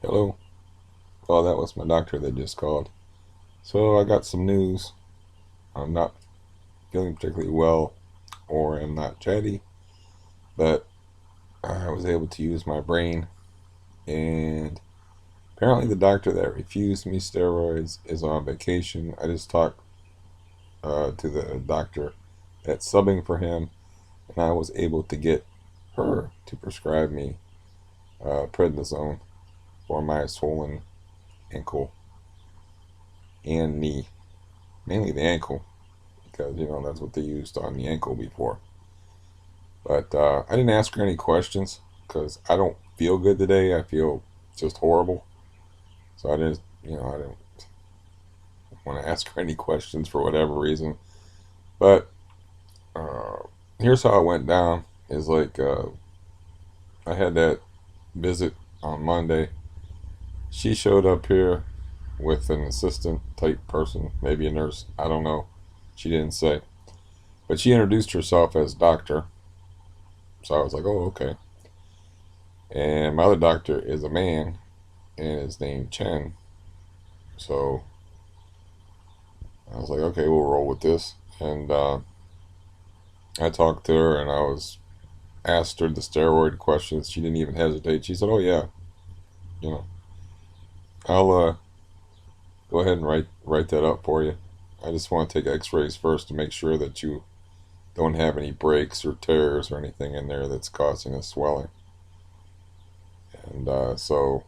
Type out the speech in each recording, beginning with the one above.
Hello. Oh, that was my doctor that just called. So I got some news. I'm not feeling particularly well, or am not chatty, but I was able to use my brain. And apparently, the doctor that refused me steroids is on vacation. I just talked to the doctor that's subbing for him, and I was able to get her to prescribe me prednisone for my swollen ankle and knee, mainly the ankle, because that's what they used on the ankle before. But I didn't ask her any questions because I don't feel good today. I feel just horrible. So I didn't want to ask her any questions for whatever reason. But uh, here's how it went down: is like I had that visit on Monday. She showed up here with an assistant type person, maybe a nurse. I don't know. She didn't say, but she introduced herself as doctor. So I was like, oh, okay. And my other doctor is a man, and his name Chen. So I was like, okay, we'll roll with this. And I talked to her and I was asked her the steroid questions. She didn't even hesitate. She said, oh, yeah, you know, I'll go ahead and write that up for you. I just want to take x-rays first to make sure that you don't have any breaks or tears or anything in there that's causing a swelling. And so,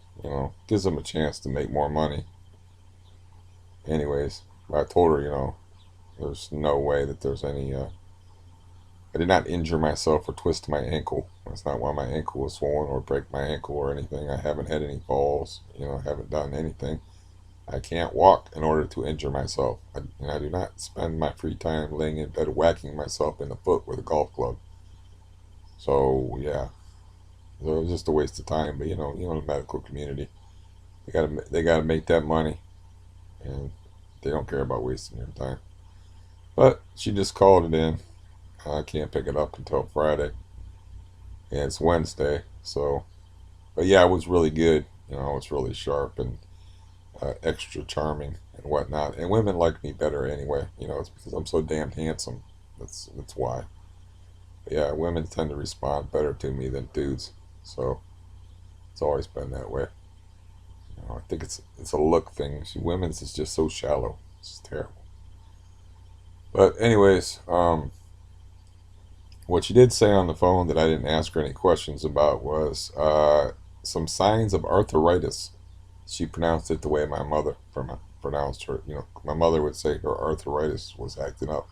gives them a chance to make more money. Anyways, I told her, there's no way that there's any I did not injure myself or twist my ankle. That's not why my ankle was swollen or break my ankle or anything. I haven't had any falls, haven't done anything. I can't walk in order to injure myself. And I do not spend my free time laying in bed whacking myself in the foot with a golf club. So, yeah, so it was just a waste of time. But, the medical community, they gotta make that money, and they don't care about wasting your time. But she just called it in. I can't pick it up until Friday. And it's Wednesday, so but yeah, it was really good. It's really sharp and extra charming and whatnot. And women like me better anyway. It's because I'm so damned handsome. That's why. But yeah, women tend to respond better to me than dudes. So it's always been that way. I think it's a look thing. Women's is just so shallow. It's terrible. But anyways, what she did say on the phone that I didn't ask her any questions about was some signs of arthritis. She pronounced it the way my mother pronounced her. My mother would say her arthritis was acting up.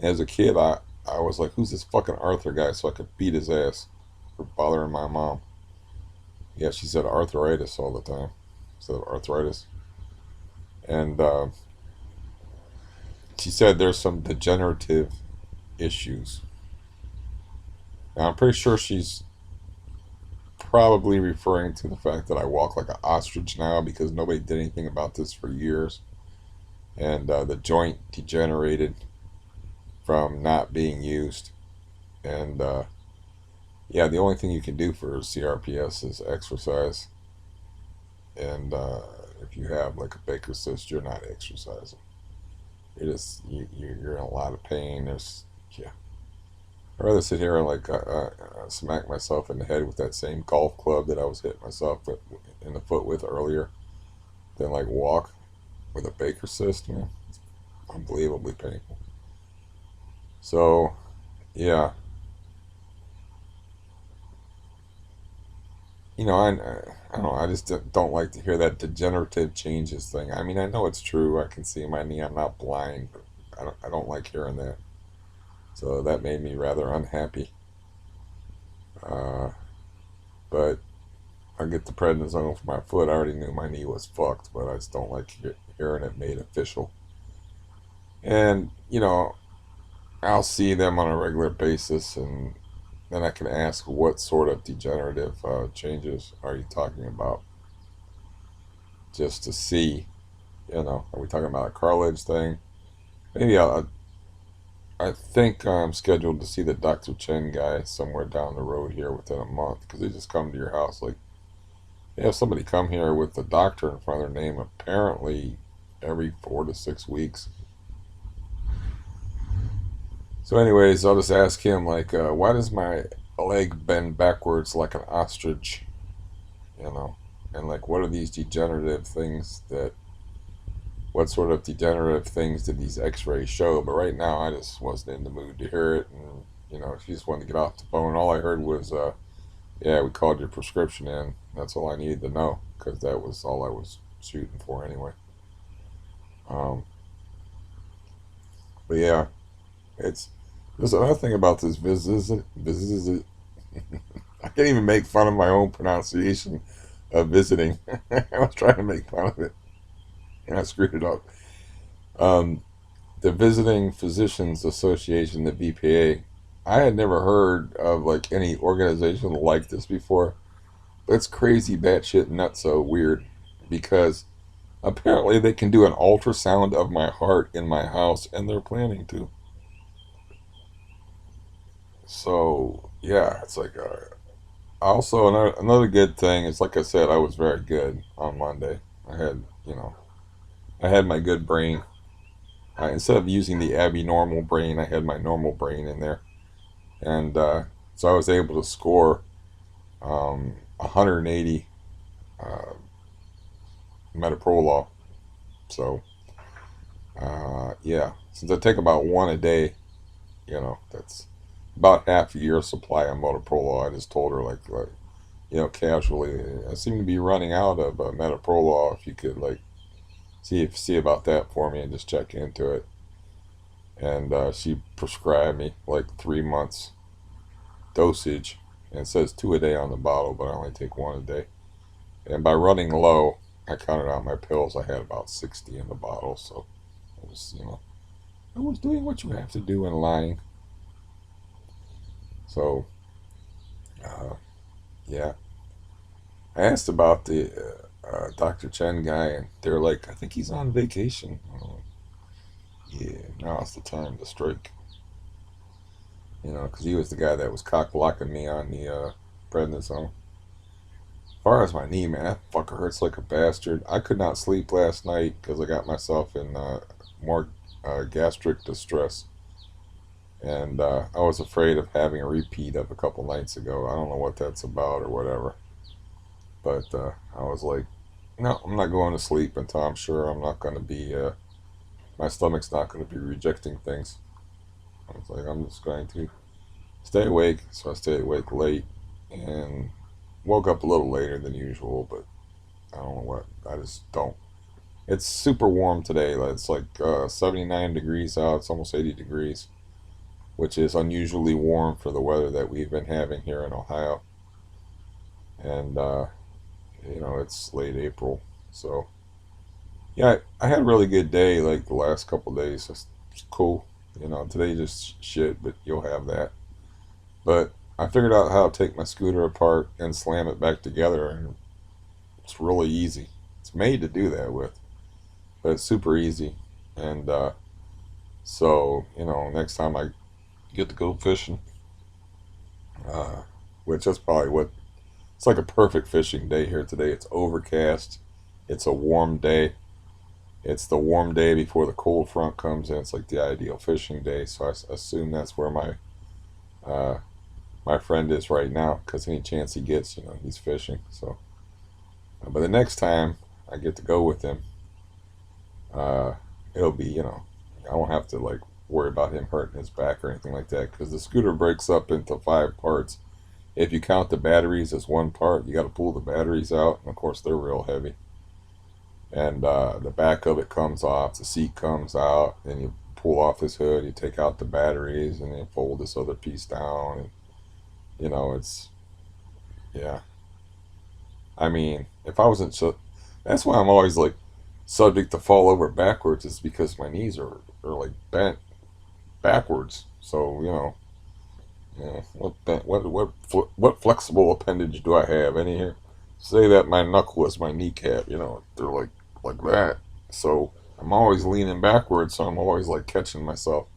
As a kid, I was like, who's this fucking Arthur guy? So I could beat his ass for bothering my mom. Yeah, she said arthritis all the time instead of arthritis. And she said there's some degenerative issues. Now, I'm pretty sure she's probably referring to the fact that I walk like an ostrich now because nobody did anything about this for years. And the joint degenerated from not being used. And yeah, the only thing you can do for CRPS is exercise. And if you have like a Baker's cyst, you're not exercising. You're in a lot of pain. Yeah. I'd rather sit here and like smack myself in the head with that same golf club that I was hitting myself in the foot with earlier than like walk with a Baker's cyst. Man, it's unbelievably painful. So yeah, I don't know. I just don't like to hear that degenerative changes thing. I mean, I know it's true. I can see my knee. I'm not blind, but I don't like hearing that. So that made me rather unhappy. Uh, but I get the prednisone for my foot. I already knew my knee was fucked, but I just don't like hearing it made official. And I'll see them on a regular basis, and then I can ask what sort of degenerative changes are you talking about, just to see. Are we talking about a cartilage thing? Maybe I think I'm scheduled to see the Dr. Chen guy somewhere down the road here within a month because they just come to your house like They have somebody come here with the doctor in front of their name apparently every 4 to 6 weeks. So, anyways, I'll just ask him, like, why does my leg bend backwards like an ostrich? You know? And, like, what are these degenerative things that, what sort of degenerative things did these x rays show? But right now, I just wasn't in the mood to hear it. And, she just wanted to get off the phone. All I heard was, yeah, we called your prescription in. That's all I needed to know because that was all I was shooting for anyway. Um, but yeah, it's there's another thing about this visit. I can't even make fun of my own pronunciation of visiting. I was trying to make fun of it and I screwed it up. Um, the Visiting Physicians Association, the VPA. I had never heard of like any organization like this before. It's crazy, batshit nuts, so weird because apparently they can do an ultrasound of my heart in my house, and they're planning to. So yeah, it's like also another good thing is like I said, I was very good on Monday. I had I had my good brain. Instead of using the Abby normal brain, I had my normal brain in there, and so I was able to score 180 uh, metoprolol. So yeah, since I take about one a day, that's about half a year's supply of metoprolol. I just told her like casually, I seem to be running out of metoprolol. If you could like see about that for me and just check into it. And she prescribed me like 3 months dosage, and it says two a day on the bottle, but I only take one a day. And by running low, I counted out my pills. I had about 60 in the bottle, so I was I was doing what you have to do in lying. So uh, yeah, I asked about the Dr. Chen guy, and they're like, I think he's on vacation. Yeah, now's the time to strike. Because he was the guy that was cock blocking me on the prednisone. As far as my knee, man, that fucker hurts like a bastard. I could not sleep last night because I got myself in more gastric distress. And I was afraid of having a repeat of a couple nights ago. I don't know what that's about or whatever. But I was like, no, I'm not going to sleep until I'm sure I'm not going to be, my stomach's not going to be rejecting things. I was like, I'm just going to stay awake. So I stayed awake late and woke up a little later than usual, but I don't know what. I just don't. It's super warm today. It's like 79 degrees out. It's almost 80 degrees, which is unusually warm for the weather that we've been having here in Ohio. And, it's late April. So, yeah, I had a really good day like the last couple of days. It's cool. Today just shit, but you'll have that. But I figured out how to take my scooter apart and slam it back together, and it's really easy. It's made to do that with, but it's super easy. And so, next time I get to go fishing, uh, which is probably what it's like a perfect fishing day here today. It's overcast. It's a warm day. It's the warm day before the cold front comes in. It's like the ideal fishing day. So I assume that's where uh, my friend is right now because any chance he gets, he's fishing. So, but the next time I get to go with him, uh, it'll be, I won't have to like worry about him hurting his back or anything like that because the scooter breaks up into 5 parts. If you count the batteries as one part, you got to pull the batteries out, and of course they're real heavy. And the back of it comes off, the seat comes out, and you pull off this hood, you take out the batteries, and you fold this other piece down, and it's yeah. I mean, if I wasn't so, that's why I'm always like subject to fall over backwards is because my knees are like bent backwards. So yeah, what flexible appendage do I have? Any here? Say that my knuckle is my kneecap. They're like that. So I'm always leaning backwards. So I'm always like catching myself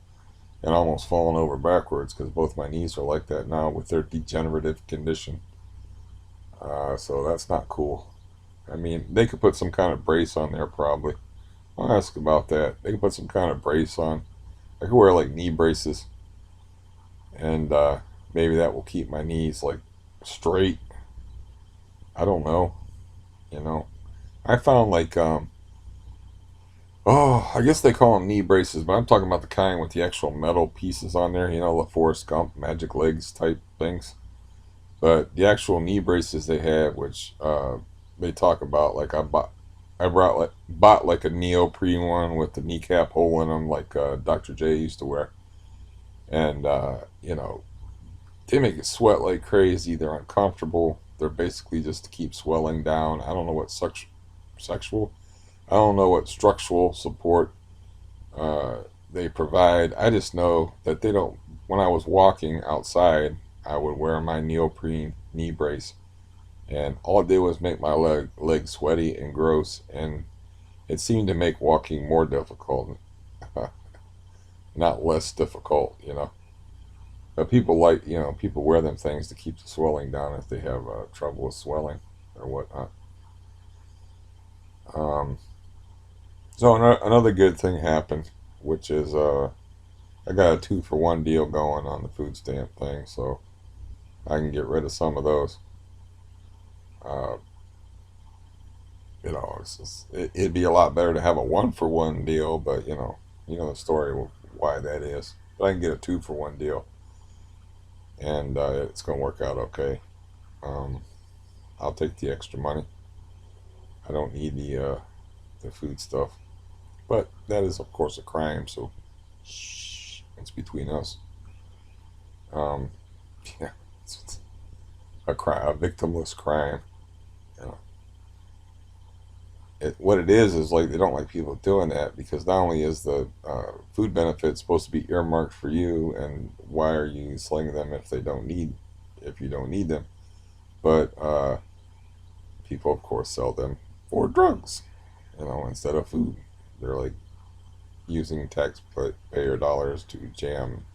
and almost falling over backwards because both my knees are like that now with their degenerative condition. So that's not cool. I mean, they could put some kind of brace on there probably. I'll ask about that. They could put some kind of brace on. I could wear like knee braces, and maybe that will keep my knees like straight. I don't know. You know, I found like oh, I guess they call them knee braces, but I'm talking about the kind with the actual metal pieces on there. You know, the Forrest Gump Magic Legs type things. But the actual knee braces they have, which they talk about, like bought like a neoprene one with the kneecap hole in them, like Dr. J used to wear, and you know they make it sweat like crazy. They're uncomfortable. They're basically just to keep swelling down. I don't know what sexual. I don't know what structural support uh, they provide. I just know that they don't. When I was walking outside, I would wear my neoprene knee brace, and all it did was make my legs sweaty and gross, and it seemed to make walking more difficult, not less difficult. You know, but people like people wear them things to keep the swelling down if they have trouble with swelling or whatnot. Um, so another good thing happened, which is I got a 2-for-1 deal going on the food stamp thing, so I can get rid of some of those. Uh, it'd be a lot better to have a 1-for-1 deal, but you know the story of why that is. But I can get a 2-for-1 deal, and it's gonna work out okay. Um, I'll take the extra money. I don't need the food stuff, but that is of course a crime. So shh, it's between us. Um, yeah, it's a victimless crime. You know. What it is like they don't like people doing that because not only is the food benefit supposed to be earmarked for you, and why are you selling them if you don't need them, but people of course sell them for drugs, instead of food. They're like using taxpayer dollars to jam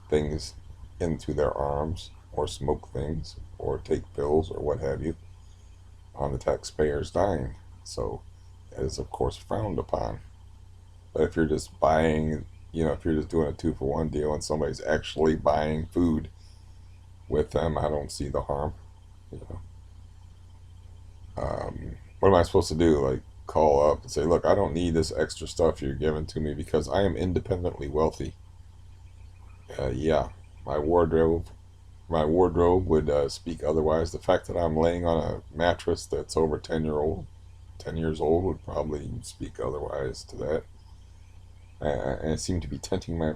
things into their arms or smoke things or take pills or what have you on the taxpayers dime. So that is of course frowned upon. But if you're just buying, if you're just doing a 2-for-1 deal and somebody's actually buying food with them, I don't see the harm. You know, what am I supposed to do? Like call up and say, look, I don't need this extra stuff you're giving to me because I am independently wealthy. Yeah, my wardrobe, my wardrobe would speak otherwise. The fact that I'm laying on a mattress that's over 10 years old would probably speak otherwise to that. And it seemed to be tinting my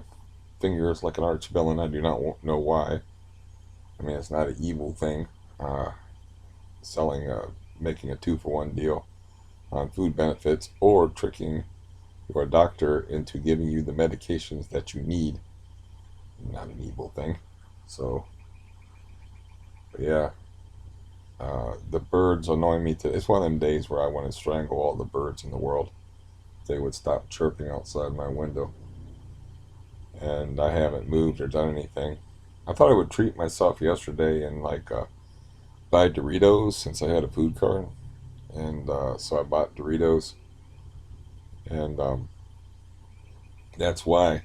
fingers like an arch villain. I do not know why. I mean, it's not an evil thing. Uh, selling, making a 2-for-1 deal on food benefits or tricking your doctor into giving you the medications that you need. Not an evil thing. So, but yeah, the birds annoy me. It's one of them days where I want to strangle all the birds in the world. They would stop chirping outside my window. And I haven't moved or done anything. I thought I would treat myself yesterday and like buy Doritos since I had a food card, and so I bought Doritos, and that's why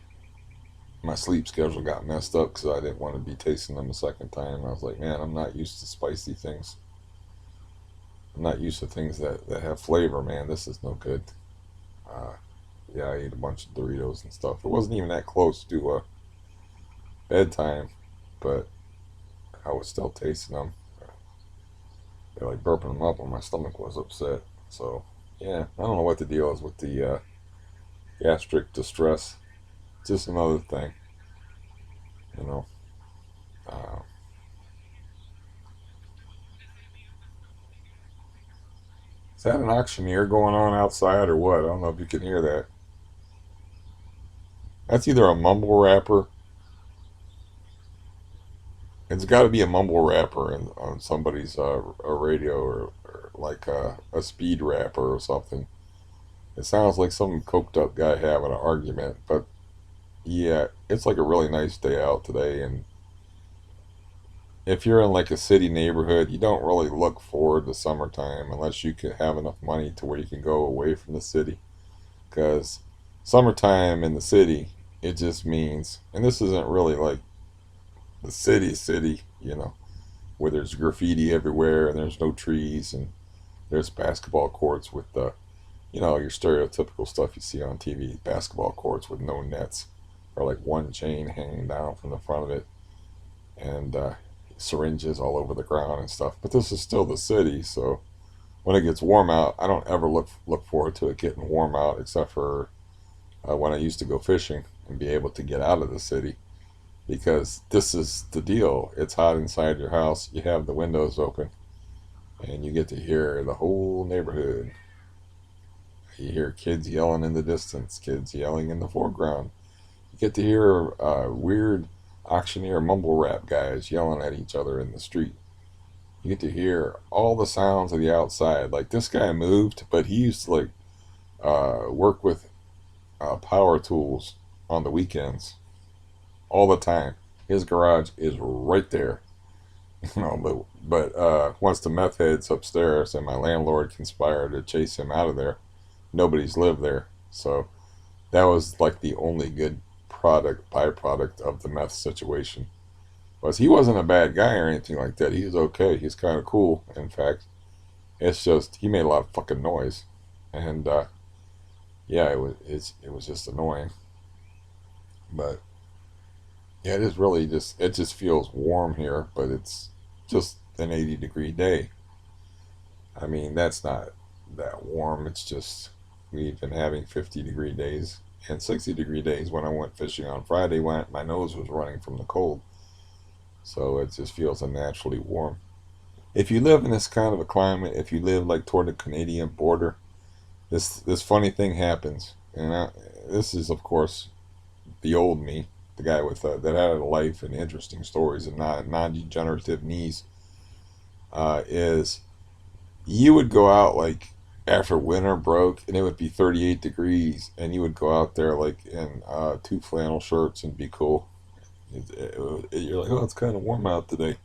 my sleep schedule got messed up because I didn't want to be tasting them a second time. I was like, man, I'm not used to spicy things. I'm not used to things that have flavor, man. This is no good. Uh, yeah, I ate a bunch of Doritos and stuff. It wasn't even that close to bedtime, but I was still tasting them. They're like burping them up when my stomach was upset. So, yeah, I don't know what the deal is with the gastric distress. Just another thing, you know. Uh, is that an auctioneer going on outside or what? I don't know if you can hear that. That's either a mumble rapper. It's got to be a mumble rapper on somebody's a radio or like a speed rapper or something. It sounds like some coked up guy having an argument, but yeah, it's like a really nice day out today, and if you're in like a city neighborhood, you don't really look forward to summertime unless you can have enough money to where you can go away from the city. Because summertime in the city, it just means, and this isn't really like the city, where there's graffiti everywhere and there's no trees and there's basketball courts with your stereotypical stuff you see on TV, basketball courts with no nets or like one chain hanging down from the front of it and syringes all over the ground and stuff. But this is still the city, so when it gets warm out, I don't ever look forward to it getting warm out, except for when I used to go fishing and be able to get out of the city. Because this is the deal. It's hot inside your house. You have the windows open, and you get to hear the whole neighborhood. You hear kids yelling in the distance, kids yelling in the foreground. You get to hear weird auctioneer mumble rap guys yelling at each other in the street. You get to hear all the sounds of the outside. Like this guy moved, but he used to like work with power tools on the weekends all the time. His garage is right there. But once the meth heads upstairs and my landlord conspired to chase him out of there, nobody's lived there. So that was like the only good byproduct of the meth situation. Was he wasn't a bad guy or anything like that. He was okay. He's kind of cool. In fact, it's just he made a lot of fucking noise, and yeah, it was just annoying. But yeah, it just feels warm here, but it's just an 80-degree day. I mean, that's not that warm. It's just we've been having 50-degree days and 60-degree days. When I went fishing on Friday, when my nose was running from the cold, so it just feels unnaturally warm. If you live in this kind of a climate, if you live like toward the Canadian border, this funny thing happens, and this is of course the old me, the guy with that had a life and interesting stories and not non-degenerative knees. Is you would go out like after winter broke and it would be 38 degrees and you would go out there like in two flannel shirts and be cool. You're like, oh, it's kind of warm out today,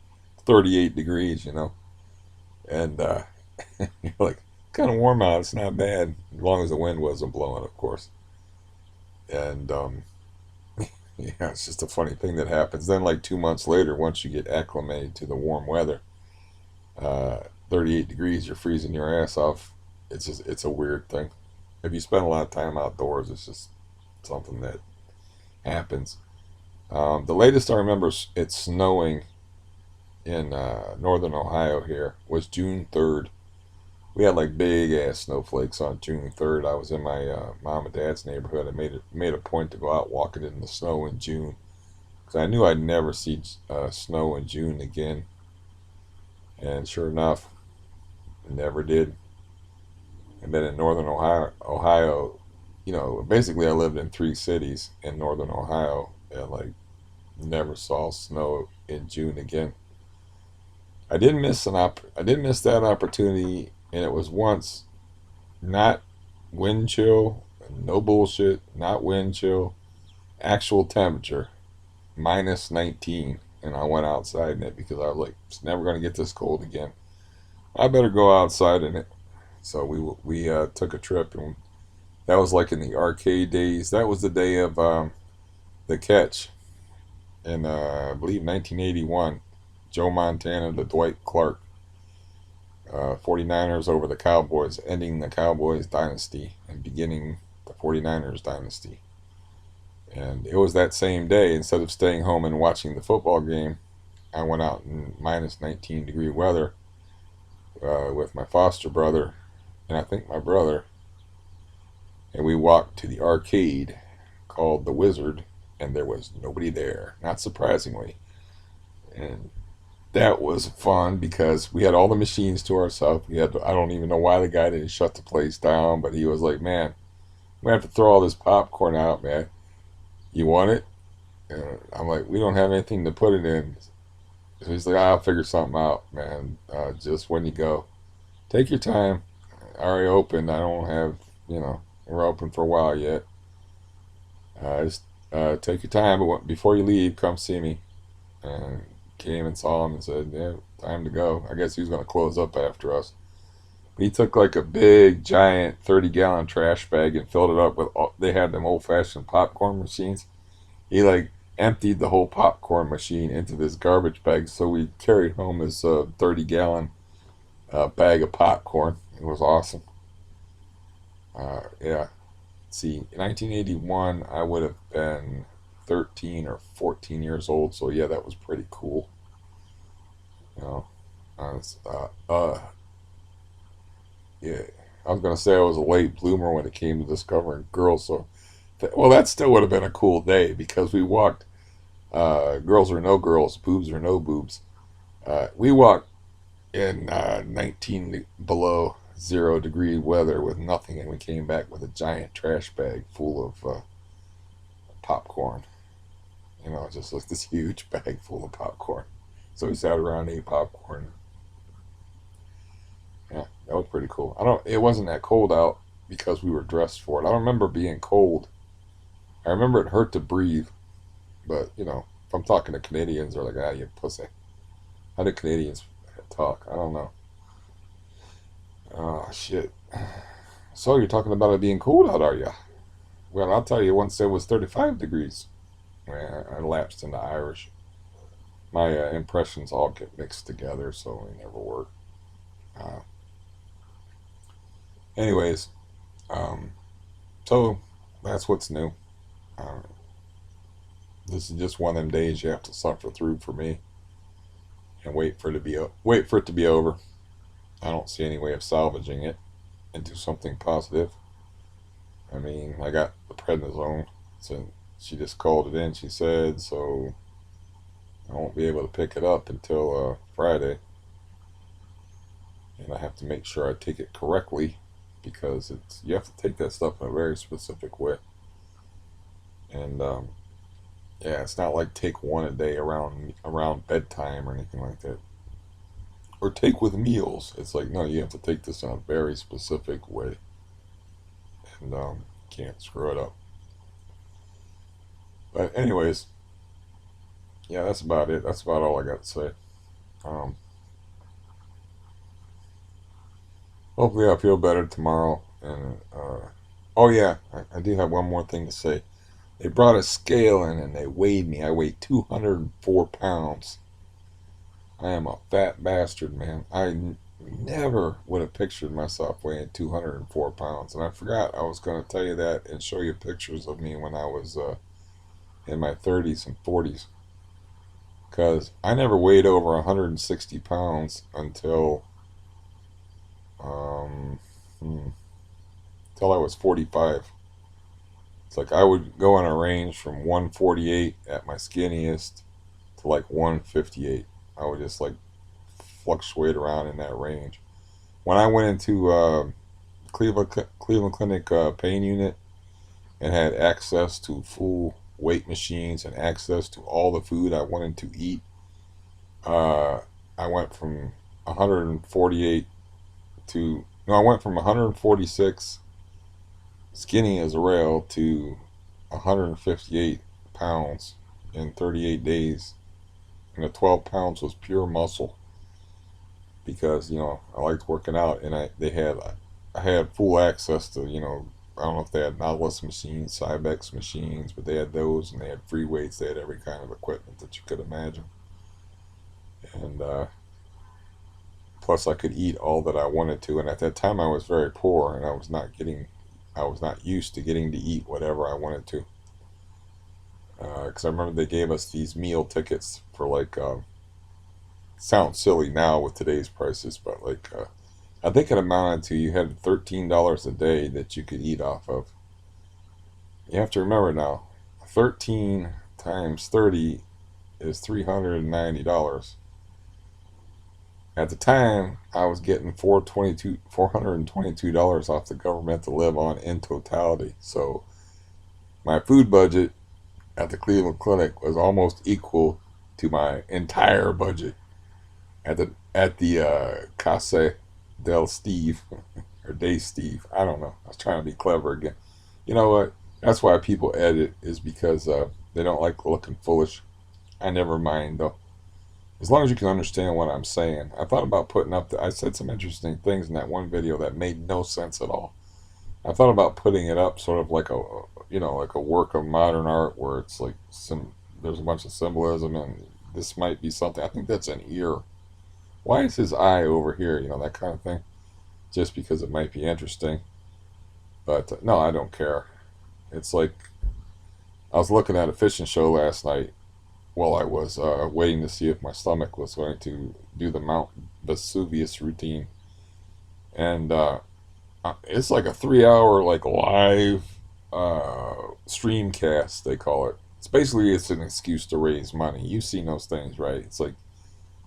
38 degrees, and you're like, kind of warm out. It's not bad as long as the wind wasn't blowing, of course. And yeah, it's just a funny thing that happens. Then, like 2 months later, once you get acclimated to the warm weather, 38 degrees, you're freezing your ass off. It's a weird thing. If you spend a lot of time outdoors, it's just something that happens. The latest I remember it's snowing in northern Ohio here was June 3rd. We had like big ass snowflakes on June 3rd. I was in my mom and dad's neighborhood. I made a point to go out walking in the snow in June because I knew I'd never see snow in June again. And sure enough, never did. And then in northern Ohio, basically I lived in three cities in northern Ohio and like never saw snow in June again. I didn't miss that opportunity, and it was once not wind chill, no bullshit, not wind chill, actual temperature minus 19, and I went outside in it because I was like, it's never gonna get this cold again. I better go outside in it. So we took a trip, and that was like in the arcade days. That was the day of the catch in I believe 1981. Joe Montana to Dwight Clark. 49ers over the Cowboys, ending the Cowboys dynasty and beginning the 49ers dynasty. And it was that same day, instead of staying home and watching the football game, I went out in minus 19-degree weather with my foster brother and I think my brother. And we walked to the arcade called The Wizard, and there was nobody there, not surprisingly. And that was fun because we had all the machines to ourselves. I don't even know why the guy didn't shut the place down, but he was like, man, we have to throw all this popcorn out, man. You want it? And I'm like, we don't have anything to put it in. So he's like, I'll figure something out, man. Just when you go, take your time. I already opened. I don't have, we're open for a while yet. Just take your time, but before you leave, come see me. And came and saw him and said, "Yeah, time to go." I guess he was going to close up after us. But he took like a big, giant 30-gallon trash bag and filled it up with. They had them old-fashioned popcorn machines. He like emptied the whole popcorn machine into this garbage bag, so we carried home this 30-gallon bag of popcorn. It was awesome. Yeah. See, in 1981, I would have been 13 or 14 years old, so yeah, that was pretty cool. You know, I was, yeah, I was gonna say I was a late bloomer when it came to discovering girls. So, well, that still would have been a cool day because we walked, girls or no girls, boobs or no boobs. We walked in 19 below 0 degree weather with nothing, and we came back with a giant trash bag full of popcorn. You know, just like this huge bag full of popcorn. So we sat around and ate popcorn. Yeah, that was pretty cool. I don't. It wasn't that cold out because we were dressed for it. I don't remember being cold. I remember it hurt to breathe, but you know, if I'm talking to Canadians, they're like, "Ah, you pussy." How do Canadians talk? I don't know. Oh shit. So you're talking about it being cold out, are you? Well, I'll tell you. Once it was 35 degrees. I lapsed into Irish. My impressions all get mixed together, so they never work. Uh, anyways, um, so that's what's new. Uh, this is just one of them days you have to suffer through for me and wait for it to be over. I don't see any way of salvaging it into something positive. I mean, I got the prednisone, so she just called it in. She said so. I won't be able to pick it up until Friday, and I have to make sure I take it correctly because it's you have to take that stuff in a very specific way. And yeah, it's not like take one a day around bedtime or anything like that, or take with meals. It's like no, you have to take this in a very specific way, and can't screw it up. But anyways, yeah, that's about it. That's about all I got to say. Um, Hopefully, I feel better tomorrow. And oh yeah, I do have one more thing to say. They brought a scale in and they weighed me. I weighed 204 pounds. I am a fat bastard, man. Never would have pictured myself weighing 204 pounds. And I forgot I was going to tell you that and show you pictures of me when I was in my 30s and 40s. Because I never weighed over 160 pounds um, hmm, until I was 45. It's like I would go on a range from 148 at my skinniest to like 158. I would just like fluctuate around in that range. When I went into Cleveland Clinic pain unit and had access to full weight machines and access to all the food I wanted to eat, uh, I went from 148 to no, I went from 146 skinny as a rail to 158 pounds in 38 days, and the 12 pounds was pure muscle because I liked working out, and I had full access to I don't know if they had Nautilus machines, Cybex machines, but they had those, and they had free weights. They had every kind of equipment that you could imagine, and plus I could eat all that I wanted to. And at that time, I was very poor, and I was not used to getting to eat whatever I wanted to. Because I remember they gave us these meal tickets for like sounds silly now with today's prices, but like I think it amounted to you had $13 a day that you could eat off of. You have to remember now, 13 times 30 is $390. At the time, I was getting $422 off the government to live on in totality. So my food budget at the Cleveland Clinic was almost equal to my entire budget at the Casa del Steve or Day Steve. I don't know. I was trying to be clever again. You know what? That's why people edit is because they don't like looking foolish. I never mind though. as long as you can understand what I'm saying. I thought about putting up I said some interesting things in that one video that made no sense at all. I thought about putting it up sort of like like a work of modern art where it's like there's a bunch of symbolism and this might be something. I think that's an ear. Why is his eye over here? That kind of thing. Just because it might be interesting. But no, I don't care. It's like I was looking at a fishing show last night while I was waiting to see if my stomach was going to do the Mount Vesuvius routine. And it's like a 3 hour like live streamcast, they call it. It's an excuse to raise money. You've seen those things, right? It's like,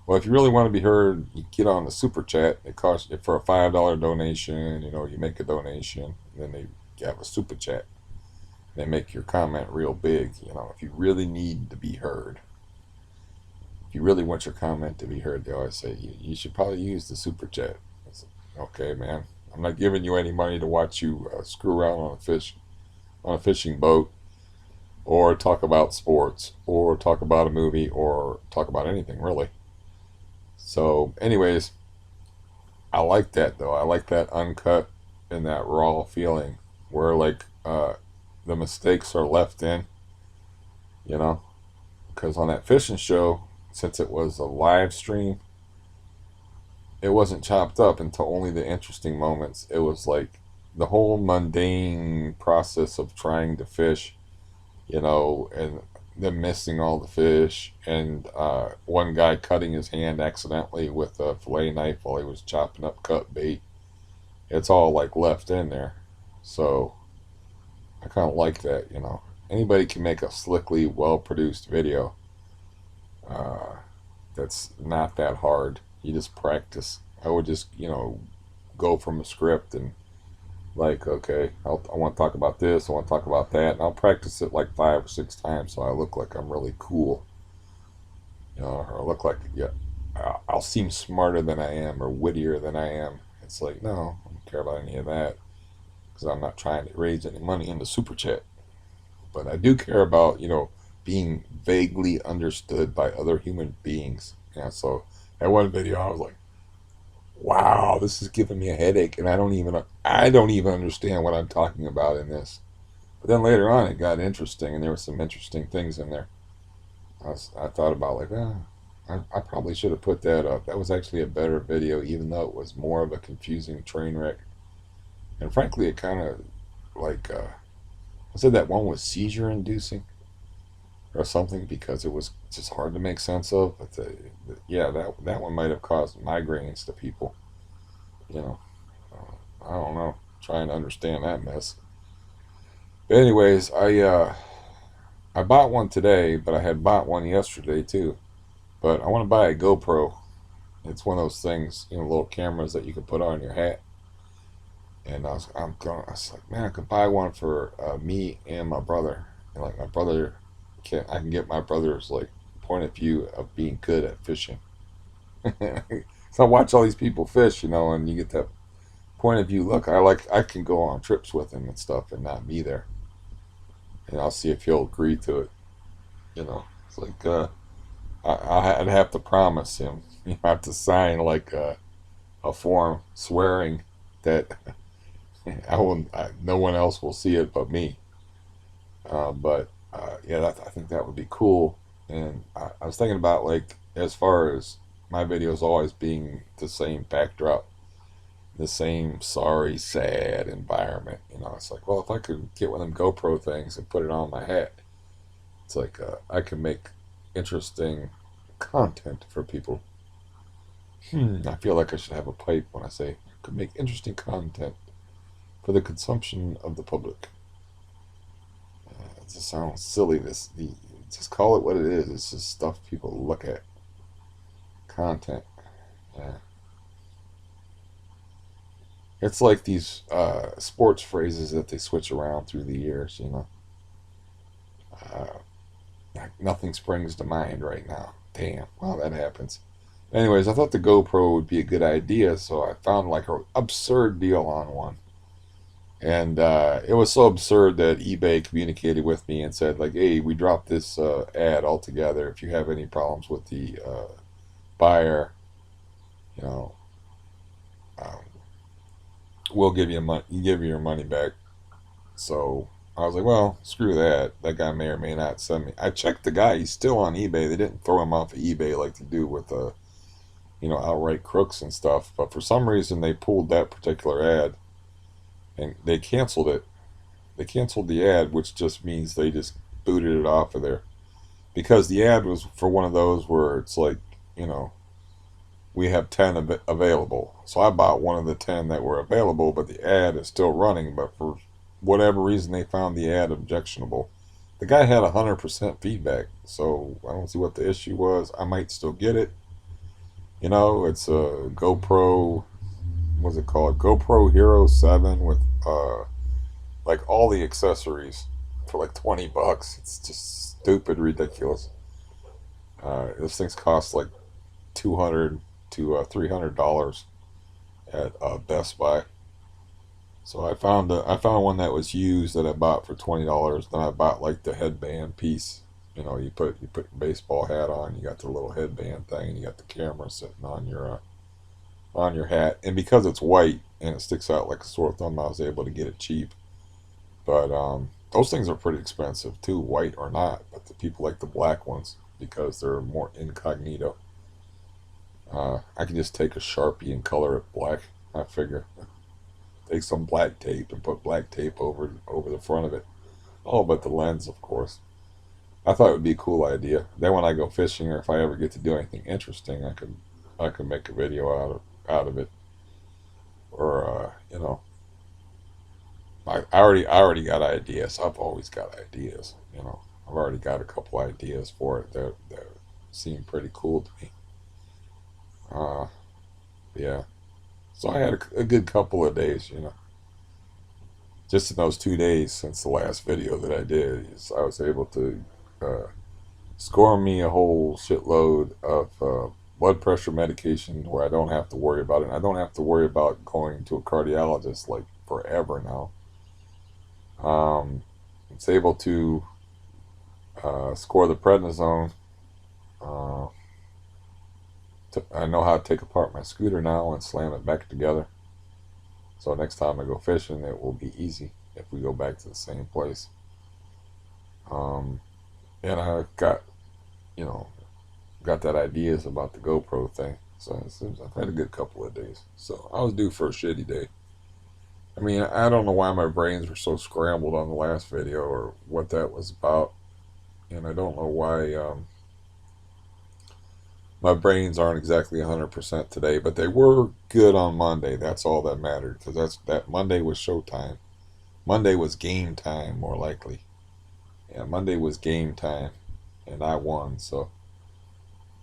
well, if you really want to be heard, you get on the super chat. It costs you for a $5 donation. You make a donation, and then they have a super chat. They make your comment real big. If you really need to be heard, if you really want your comment to be heard, they always say you should probably use the super chat. It's like, okay, man, I'm not giving you any money to watch you screw around on a fishing boat, or talk about sports, or talk about a movie, or talk about anything really. So, anyways, I like that though. I like that uncut and that raw feeling where like the mistakes are left in, you know, because on that fishing show, since it was a live stream, it wasn't chopped up until only the interesting moments. It was like the whole mundane process of trying to fish, and them missing all the fish, and one guy cutting his hand accidentally with a fillet knife while he was chopping up cut bait. It's all like left in there. So I kind of like that. Anybody can make a slickly, well produced video. Uh, that's not that hard. You just practice. I would just, go from a script and like, okay, I want to talk about this, I want to talk about that, and I'll practice it like 5 or 6 times so I look like I'm really cool, or I look like, yeah, I'll seem smarter than I am or wittier than I am. It's like, no, I don't care about any of that because I'm not trying to raise any money in the super chat. But I do care about, being vaguely understood by other human beings. Yeah, so that one video, I was like, wow, this is giving me a headache, and I don't even understand what I'm talking about in this. But then later on, it got interesting, and there were some interesting things in there. I thought about like, I probably should have put that up. That was actually a better video, even though it was more of a confusing train wreck. And frankly, it kind of like I said that one was seizure inducing or something because it was just hard to make sense of. But yeah, that one might have caused migraines to people. You know, I don't know, trying to understand that mess. But anyways, I bought one today, but I had bought one yesterday too. But I want to buy a GoPro. It's one of those things, little cameras that you can put on your hat. And I was like, man, I could buy one for me and my brother. And like my brother, I can get my brother's like point of view of being good at fishing. So I watch all these people fish, and you get that point of view. Look, I can go on trips with him and stuff and not be there, and I'll see if he'll agree to it. It's like I'd have to promise him. You have to sign like a form swearing that no one else will see it but me. But yeah, I think that would be cool. And I was thinking about like as far as my videos always being the same backdrop, the same sorry, sad environment. It's like, well, if I could get one of them GoPro things and put it on my hat, it's like I can make interesting content for people. I feel like I should have a pipe when I say I could make interesting content for the consumption of the public. It just sounds silly. Just call it what it is. It's just stuff people look at. Content. Yeah. It's like these sports phrases that they switch around through the years. Uh, like nothing springs to mind right now. Damn. Well, that happens. Anyways, I thought the GoPro would be a good idea, so I found like an absurd deal on one. And it was so absurd that eBay communicated with me and said, like, hey, we dropped this ad altogether. If you have any problems with the buyer, you know, um, we'll give you your money back. So I was like, well, screw that. That guy may or may not send me. I checked the guy; he's still on eBay. They didn't throw him off of eBay like they do with outright crooks and stuff. But for some reason, they pulled that particular ad and they canceled it. They canceled the ad, which just means they just booted it off of there because the ad was for one of those where it's like, you know, we have 10 available. So I bought one of the 10 that were available, but the ad is still running. But for whatever reason, they found the ad objectionable. The guy had 100% feedback, so I don't see what the issue was. I might still get it. You know, it's a GoPro, what's it called? GoPro Hero 7 with like all the accessories for like $20. It's just stupid, ridiculous. Those things cost like 200 to $300 at Best Buy. So I found one that was used that I bought for $20. Then I bought like the headband piece. You know, you put your baseball hat on. You got the little headband thing, and you got the camera sitting on your hat. And because it's white and it sticks out like a sore thumb, I was able to get it cheap. But those things are pretty expensive too, white or not. But the people like the black ones because they're more incognito. I can just take a Sharpie and color it black. I figure take some black tape and put black tape over the front of it. Oh, but the lens, of course. I thought it would be a cool idea. Then when I go fishing, or if I ever get to do anything interesting, I could make a video out of it. Or I already got ideas. I've always got ideas. You know, I've already got a couple ideas for it that seem pretty cool to me. Uh, yeah. So I had a good couple of days. You know, just in those 2 days since the last video that I did, I was able to uh, score me a whole shitload of blood pressure medication where I don't have to worry about it. And I don't have to worry about going to a cardiologist like forever now. It's able to score the prednisone. Uh, I know how to take apart my scooter now and slam it back together. So next time I go fishing, it will be easy if we go back to the same place. Um, and I got, you know, got that ideas about the GoPro thing. So I've had a good couple of days. So I was due for a shitty day. I mean, I don't know why my brains were so scrambled on the last video or what that was about. And I don't know why my brains aren't exactly 100% today, but they were good on Monday. That's all that mattered because that Monday was showtime. Monday was game time, more likely. Yeah, Monday was game time, and I won, so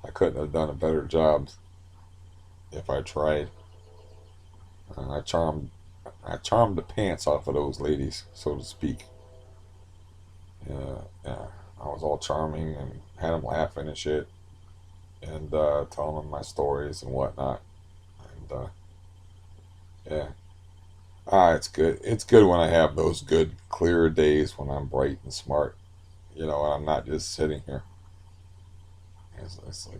I couldn't have done a better job if I tried. Uh, I charmed, I charmed the pants off of those ladies, so to speak. Yeah, I was all charming and had them laughing and shit, and telling them my stories and whatnot. And yeah, it's good. It's good when I have those good, clear days when I'm bright and smart. You know, and I'm not just sitting here. It's like,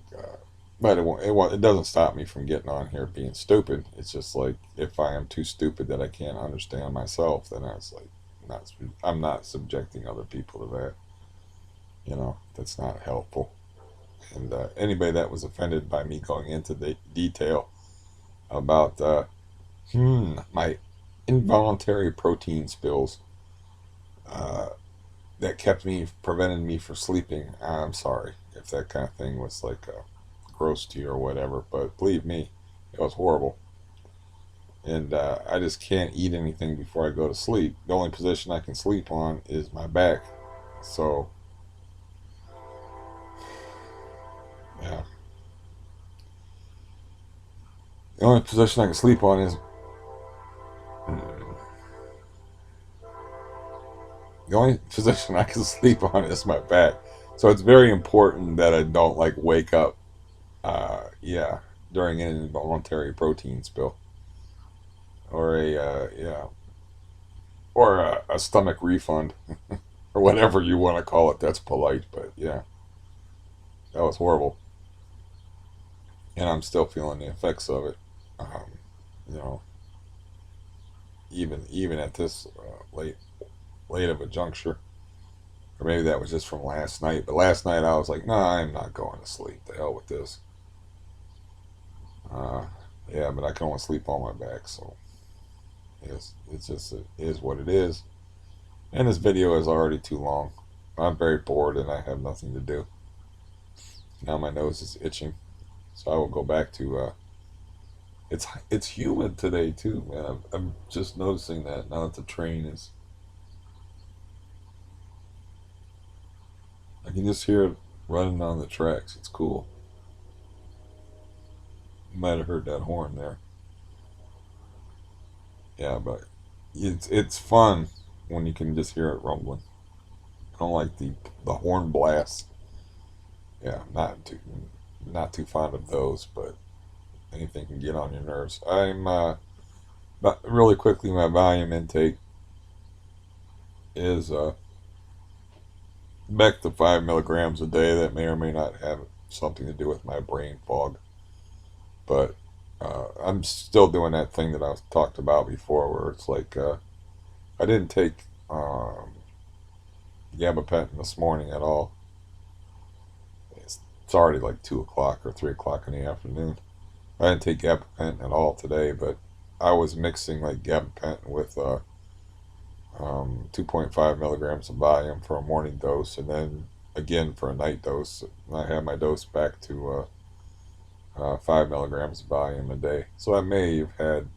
but it doesn't stop me from getting on here being stupid. It's just like if I am too stupid that I can't understand myself, then it's like not. I'm not subjecting other people to that. You know, that's not helpful. And anybody that was offended by me going into the detail about my involuntary protein spills uh, that prevented me from sleeping, I'm sorry if that kind of thing was like gross to you or whatever, but believe me, it was horrible. And I just can't eat anything before I go to sleep. The only position I can sleep on is my back. So, yeah. The only position I can sleep on is. The only position I can sleep on is my back. So it's very important that I don't like wake up, yeah, during an involuntary protein spill or a stomach refund or whatever you want to call it. That's polite, but yeah, that was horrible. and I'm still feeling the effects of it. Um, you know, even at this late of a juncture, or maybe that was just from last night. But last night I was like, nah, I'm not going to sleep. The hell with this. Uh, yeah, but I can only sleep on my back, so it's just it is what it is. And this video is already too long. I'm very bored and I have nothing to do. Now my nose is itching, so I will go back to. It's humid today too, man. I'm just noticing that now that the train is. I can just hear it running on the tracks. It's cool. You might have heard that horn there. Yeah, but it's fun when you can just hear it rumbling. I don't like the horn blasts. Yeah, not too fond of those, but anything can get on your nerves. I'm but really quickly, my volume intake is back to 5 milligrams a day. That may or may not have something to do with my brain fog, but I'm still doing that thing that I was talked about before, where it's like I didn't take gabapentin this morning at all. It's already like 2 o'clock or 3 o'clock in the afternoon. I didn't take gabapentin at all today, but I was mixing like gabapentin with 2.5 milligrams of Valium for a morning dose, and then again for a night dose. And I had my dose back to 5 milligrams of Valium a day. So that may have had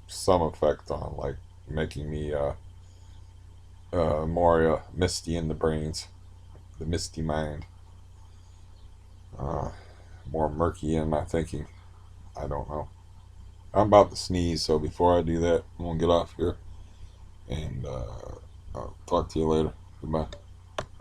some effect on like making me more misty in the brains, the misty mind, uh, more murky in my thinking. I don't know. I'm about to sneeze, so before I do that, I'm gonna get off here and I'll talk to you later. Goodbye.